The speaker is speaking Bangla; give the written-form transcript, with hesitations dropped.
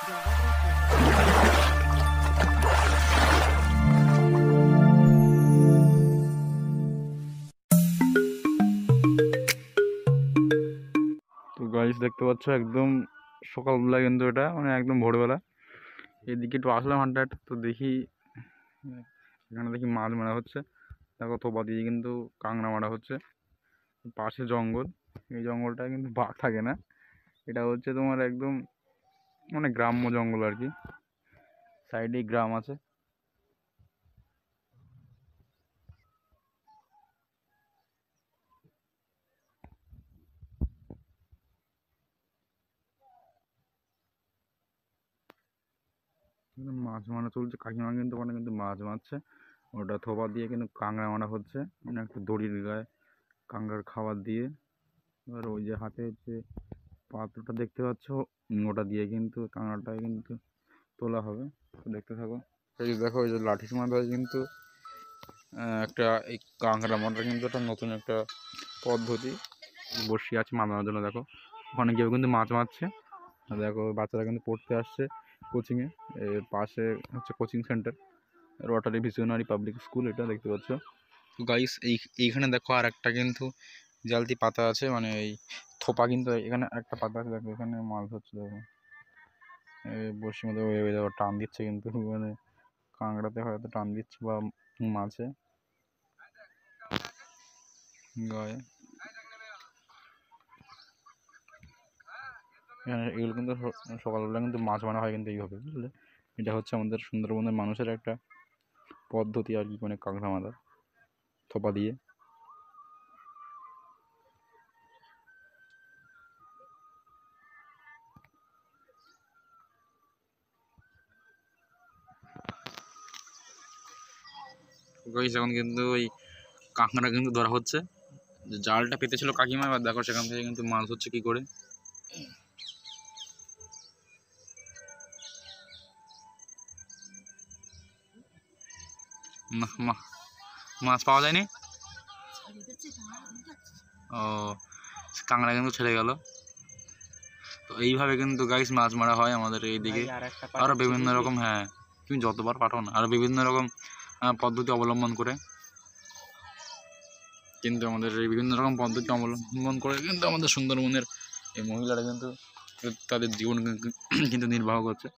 তো গাইস দেখতে পাচ্ছ একদম সকালবেলা, কিন্তু এটা মানে একদম ভোরবেলা। এদিকে একটু আসলাম হাঁটতে হাঁটতে, তো দেখি এখানে দেখি মাছ মারা হচ্ছে। দেখো থোপা দিয়ে কিন্তু কাঁকড়া মারা হচ্ছে। পাশে জঙ্গল, এই জঙ্গলটায় কিন্তু বাঘ থাকে না, এটা হচ্ছে তোমার একদম মানে গ্রাম্য জঙ্গল আর কি, সাইডেই গ্রাম আছে। মাছ মারা চলছে, কাকিমা কিন্তু ওখানে কিন্তু মাছ মারছে, ওটা থোপা দিয়ে কিন্তু কাঁকড়া মারা হচ্ছে, মানে একটু দড়ির গায়ে কাঁকড়ার খাবার দিয়ে। এবার ওই যে হাতে যে পাত্রটা দেখতে পাচ্ছ, ওটা দিয়ে কিন্তু কাঁকড়াটাই কিন্তু তোলা হবে। তো দেখতে থাকো। এই যে দেখো, এই যে লাঠির মাথায় কিন্তু একটা এই কাঁকড়া মারার কিন্তু একটা নতুন একটা পদ্ধতি বসি আছে মারানোর জন্য। দেখো ওখানে কেউ কিন্তু মাছ মারছে, আর দেখো বাচ্চারা কিন্তু পড়তে আসছে কোচিংয়ে। এর পাশে হচ্ছে coaching centre, Rotary visionary public school, এটা দেখতে পাচ্ছ। তো গাইস এইখানে দেখো আর একটা কিন্তু জালতি পাতা আছে, মানে এই থোপা কিন্তু এখানে একটা পাতা আছে। দেখো এখানে মাছ হচ্ছে, দেখো বসির মধ্যে ওই দেখো টান দিচ্ছে কিন্তু, মানে কাঁকড়াতে হয়তো টান দিচ্ছে বা মাছে গায়ে। এগুলো কিন্তু সকালবেলা কিন্তু মাছ মারা হয় কিন্তু এইভাবে, বুঝলে। এটা হচ্ছে আমাদের সুন্দরবনের মানুষের একটা পদ্ধতি আর কি, মানে কাঁকড়া মারা থোপা দিয়ে। এখন কিন্তু ওই কাঁকড়া কিন্তু ধরা হচ্ছে, যে জালটা পেতেছিল কাকিমা, এবার দেখো সেখান থেকে কিন্তু মাছ হচ্ছে কি করে। মাছ পাওয়া যায়নি, ও কাঁকড়া কিন্তু ছেড়ে গেল। তো এইভাবে কিন্তু গাইস মাছ মারা হয় আমাদের এইদিকে। আরও বিভিন্ন রকম, হ্যাঁ তুমি যতবার পাঠাও না, আরও বিভিন্ন রকম পদ্ধতি অবলম্বন করে কিন্তু আমাদের এই বিভিন্ন রকম পদ্ধতি অবলম্বন করে কিন্তু আমাদের সুন্দরবনের এই মহিলারা কিন্তু তাদের জীবন কিন্তু নির্বাহ করছে।